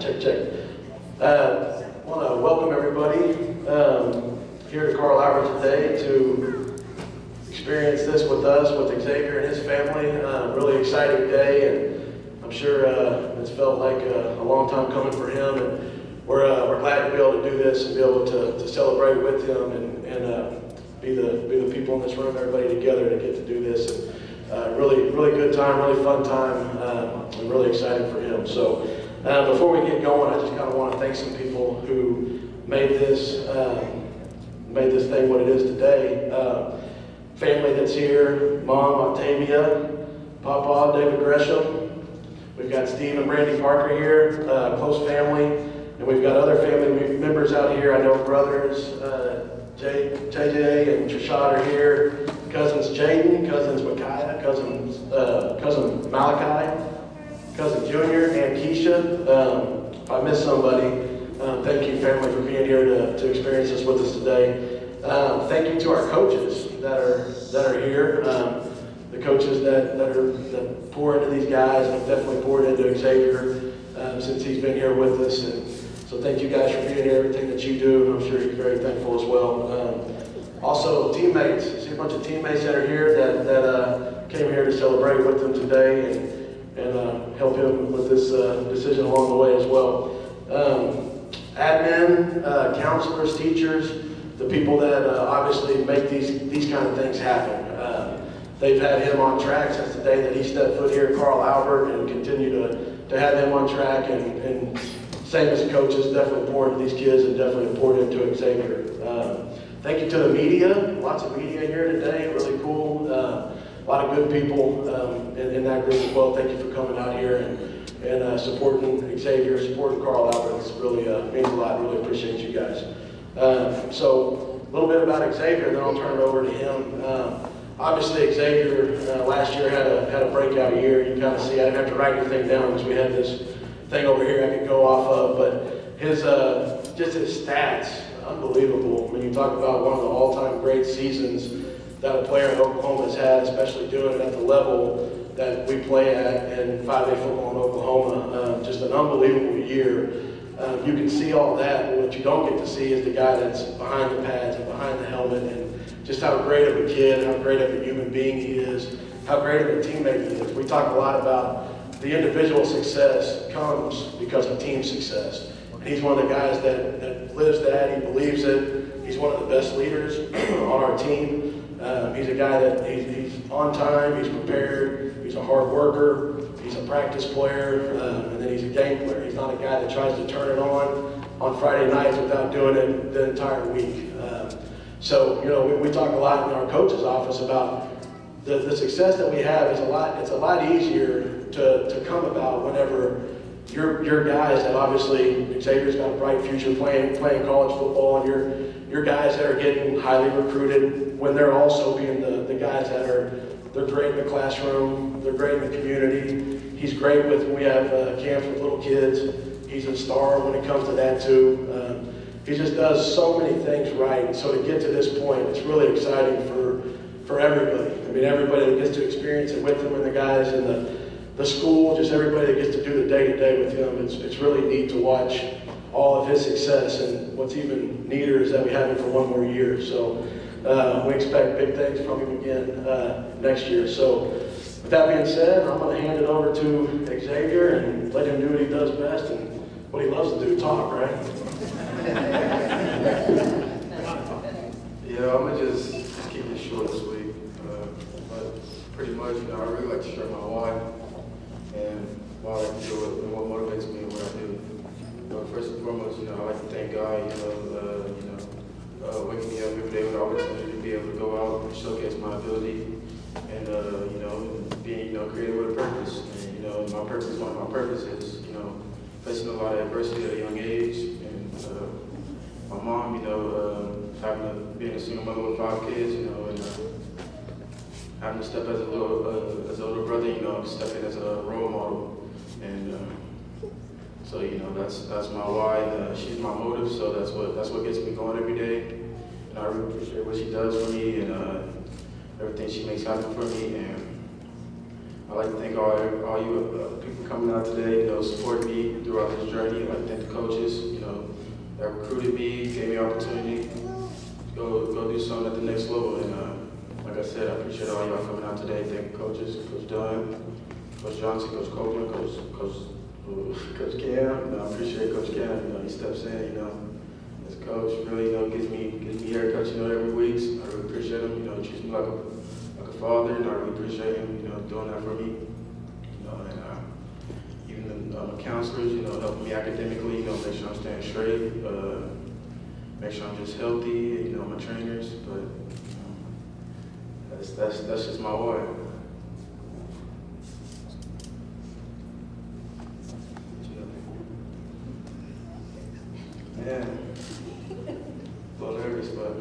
Check. I want to welcome everybody here to Carl Albert today to experience this with us, with Xavier and his family. Really exciting day, and I'm sure it's felt like a long time coming for him. And we're glad to be able to do this and be able to celebrate with him and be the people in this room, everybody together to get to do this. And really good time, really fun time, and really exciting for him. So before we get going, I just kind of want to thank some people who made this thing what it is today. Family that's here: Mom Octavia, Papa David Gresham. We've got Steve and Brandy Parker here, close family, and we've got other family members out here. I know brothers JJ and Trishad are here. Cousins Jaden, cousins Micaiah, cousin Malachi, cousin Junior, and Keisha. If I missed somebody, thank you, family, for being here to experience this with us today. Thank you to our coaches that are here. The coaches that pour into these guys and have definitely poured into Xavier since he's been here with us. And so thank you guys for being here, everything that you do. I'm sure he's very thankful as well. Also, teammates. I see a bunch of teammates that are here that came here to celebrate with him today and help him with this decision along the way as well. Admin, counselors, teachers, the people that obviously make these kind of things happen. They've had him on track since the day that he stepped foot here at Carl Albert, and continue to have him on track. And same as the coaches, definitely poured into these kids and definitely poured into Xavier. Thank you to the media. Lots of media here today. Really cool. A lot of good people in that group as well. Thank you for coming out here and supporting Xavier, supporting Carl Albert. This really means a lot. Really appreciate you guys. So a little bit about Xavier, and then I'll turn it over to him. Obviously, Xavier last year had a breakout year. You can kind of see. I didn't have to write anything down because we had this thing over here I could go off of. But his stats, unbelievable. When you talk about one of the all-time great seasons that a player in Oklahoma has had, especially doing it at the level that we play at in 5A football in Oklahoma, just an unbelievable year. You can see all that, but what you don't get to see is the guy that's behind the pads and behind the helmet, and just how great of a kid, how great of a human being he is, how great of a teammate he is. We talk a lot about the individual success comes because of team success. And he's one of the guys that lives that, he believes it. He's one of the best leaders on our team. He's a guy that he's on time, he's prepared, he's a hard worker, he's a practice player, and then he's a game player. He's not a guy that tries to turn it on Friday nights without doing it the entire week. So, we talk a lot in our coach's office about the success that we have it's a lot easier to come about whenever your guys that obviously Xavier's got a bright future playing college football, and your guys that are getting highly recruited, when they're also being the guys they're great in the classroom, they're great in the community. He's great when we have camps with little kids. He's a star when it comes to that too. He just does so many things right. And so to get to this point, it's really exciting for everybody. I mean, everybody that gets to experience it with him, and the guys in the school, just everybody that gets to do the day-to-day with him. It's really neat to watch all of his success, and what's even neater is that we have him for one more year. So we expect big things from him again next year. So with that being said, I'm going to hand it over to Xavier and let him do what he does best and what he loves to do, talk, right? Yeah, I'm going to just keep it short and sweet. But pretty much, I really like to share my why and why I like to do it and what motivates me and what I do. First and foremost, I like to thank God, waking me up every day with the opportunity to be able to go out and showcase my ability and, being, creative with a purpose. And, my purpose, one of my purposes, facing a lot of adversity at a young age. And my mom, being a single mother with 5 kids, and having to step as an older brother, step in as a role model. And so, that's my why, and she's my motive, so that's what gets me going every day. And I really appreciate what she does for me and everything she makes happen for me. And I'd like to thank all you people coming out today, supporting me throughout this journey. I'd like to thank the coaches, that recruited me, gave me opportunity to go do something at the next level. And like I said, I appreciate all y'all coming out today. Thank the coaches, Coach Dunn, Coach Johnson, Coach Copeland, Coach Cam. I appreciate Coach Cam. He steps in, as a coach, really, gives me haircuts, every week. I really appreciate him. He treats me like a father, and I really appreciate him, doing that for me. And even the counselors, helping me academically, make sure I'm staying straight, make sure I'm just healthy, my trainers. But that's just my why. Man, a little nervous, but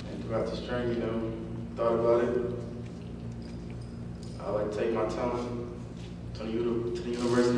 and throughout this journey, thought about it. I like to take my talent to the university